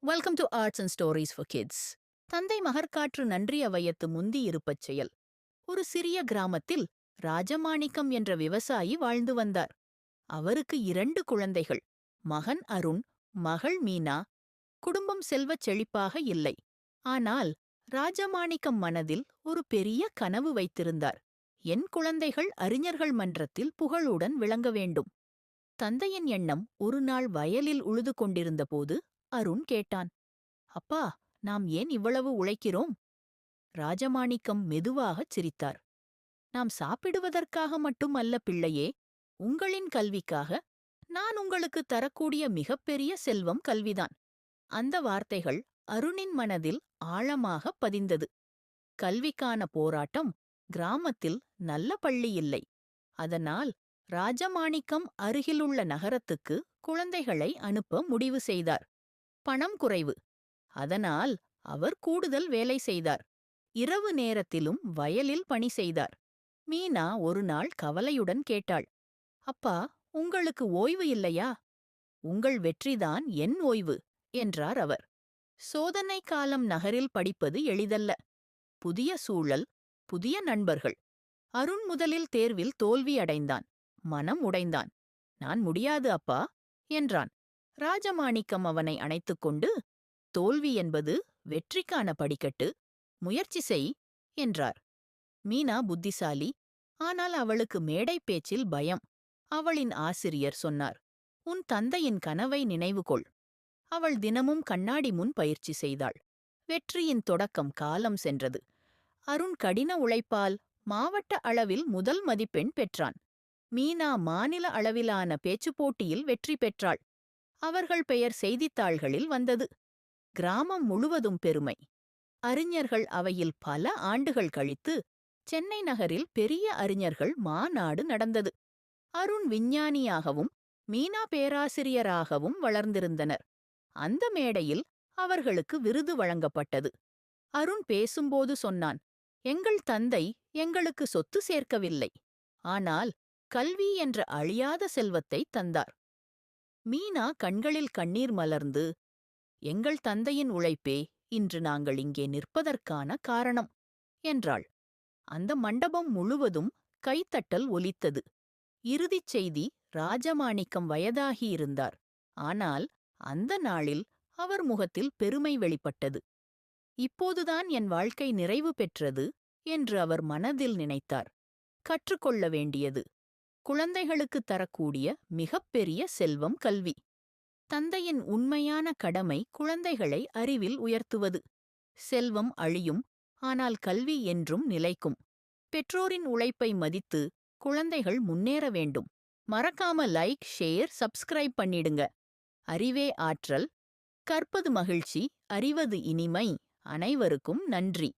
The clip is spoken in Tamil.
Welcome to arts and stories for kids. தந்தை மகர்காற்று நன்றிய வையத்து முந்தி இருப்பச் செயல். ஒரு சிறிய கிராமத்தில் ராஜமாணிக்கம் என்ற விவசாயி வாழ்ந்து வந்தார். அவருக்கு 2 குழந்தைகள், மகன் அருண், மகள் மீனா. குடும்பம் செல்வச் செழிப்பாக இல்லை. ஆனால் ராஜமாணிக்கம் மனதில் ஒரு பெரிய கனவு வைத்திருந்தார். என் குழந்தைகள் அறிஞர்கள் மன்றத்தில் புகழுடன் விளங்க வேண்டும். தந்தையின் எண்ணம் ஒரு நாள் வயலில் உழுது கொண்டிருந்தபோது அருண் கேட்டான், அப்பா, நாம் ஏன் இவ்வளவு உழைக்கிறோம்? ராஜமாணிக்கம் மெதுவாகச் சிரித்தார். நாம் சாப்பிடுவதற்காக மட்டும் அல்ல பிள்ளையே, உங்களின் கல்விக்காக. நான் உங்களுக்கு தரக்கூடிய மிகப்பெரிய செல்வம் கல்விதான். அந்த வார்த்தைகள் அருணின் மனதில் ஆழமாக பதிந்தது. கல்விக்கான போராட்டம். கிராமத்தில் நல்ல பள்ளி இல்லை. அதனால் ராஜமாணிக்கம் அருகிலுள்ள நகரத்துக்கு குழந்தைகளை அனுப்ப முடிவு செய்தார். பணம் குறைவு. அதனால் அவர் கூடுதல் வேலை செய்தார். இரவு நேரத்திலும் வயலில் பணி செய்தார். மீனா ஒரு நாள் கவலையுடன் கேட்டாள், அப்பா, உங்களுக்கு ஓய்வு இல்லையா? உங்கள் வெற்றிதான் என் ஓய்வு என்றார் அவர். சோதனை காலம். நகரில் படிப்பது எளிதல்ல. புதிய சூழல், புதிய நண்பர்கள். அருண் முதலில் தேர்வில் தோல்வி அடைந்தான். மனம் உடைந்தான். நான் முடியாது அப்பா என்றான். ராஜமாணிக்கம் அவனை அணைத்துக்கொண்டு, தோல்வி என்பது வெற்றிக்கான படிக்கட்டு. முயற்சி செய் என்றார். மீனா புத்திசாலி. ஆனால் அவளுக்கு மேடை பேச்சில் பயம். அவளின் ஆசிரியர் சொன்னார், உன் தந்தையின் கனவை நினைவுகொள். அவள் தினமும் கண்ணாடி முன் பயிற்சி செய்தாள். வெற்றியின் தொடக்கம். காலம் சென்றது. அருண் கடின உழைப்பால் மாவட்ட அளவில் முதல் மதிப்பெண் பெற்றான். மீனா மாநில அளவிலான பேச்சுப் போட்டியில் வெற்றி பெற்றாள். அவர்கள் பெயர் செய்தித்தாள்களில் வந்தது. கிராமம் முழுவதும் பெருமை. அறிஞர்கள் அவையில் பல ஆண்டுகள் கழித்து சென்னை நகரில் பெரிய அறிஞர்கள் மாநாடு நடந்தது. அருண் விஞ்ஞானியாகவும் மீனா பேராசிரியராகவும் வளர்ந்திருந்தனர். அந்த மேடையில் அவர்களுக்கு விருது வழங்கப்பட்டது. அருண் பேசும்போது சொன்னான், எங்கள் தந்தை எங்களுக்கு சொத்து சேர்க்கவில்லை, ஆனால் கல்வி என்ற அழியாத செல்வத்தை தந்தார். மீனா கண்களில் கண்ணீர் மலர்ந்து, எங்கள் தந்தையின் உழைப்பே இன்று நாங்கள் இங்கே நிற்பதற்கான காரணம் என்றாள். அந்த மண்டபம் முழுவதும் கைத்தட்டல் ஒலித்தது. இறுதிச் செய்தி. ராஜமாணிக்கம் வயதாகியிருந்தார். ஆனால் அந்த நாளில் அவர் முகத்தில் பெருமை வெளிப்பட்டது. இப்போதுதான் என் வாழ்க்கை நிறைவு பெற்றது என்று அவர் மனதில் நினைத்தார். கற்றுக்கொள்ள வேண்டியது. குழந்தைகளுக்கு தரக்கூடிய மிகப்பெரிய செல்வம் கல்வி. தந்தையின் உண்மையான கடமை குழந்தைகளை அறிவில் உயர்த்துவது. செல்வம் அழியும், ஆனால் கல்வி என்றும் நிலைக்கும். பெற்றோரின் உழைப்பை மதித்து குழந்தைகள் முன்னேற வேண்டும். மறக்காம லைக், ஷேர், சப்ஸ்கிரைப் பண்ணிடுங்க. அறிவே ஆற்றல். கற்பது மகிழ்ச்சி, அறிவது இனிமை. அனைவருக்கும் நன்றி.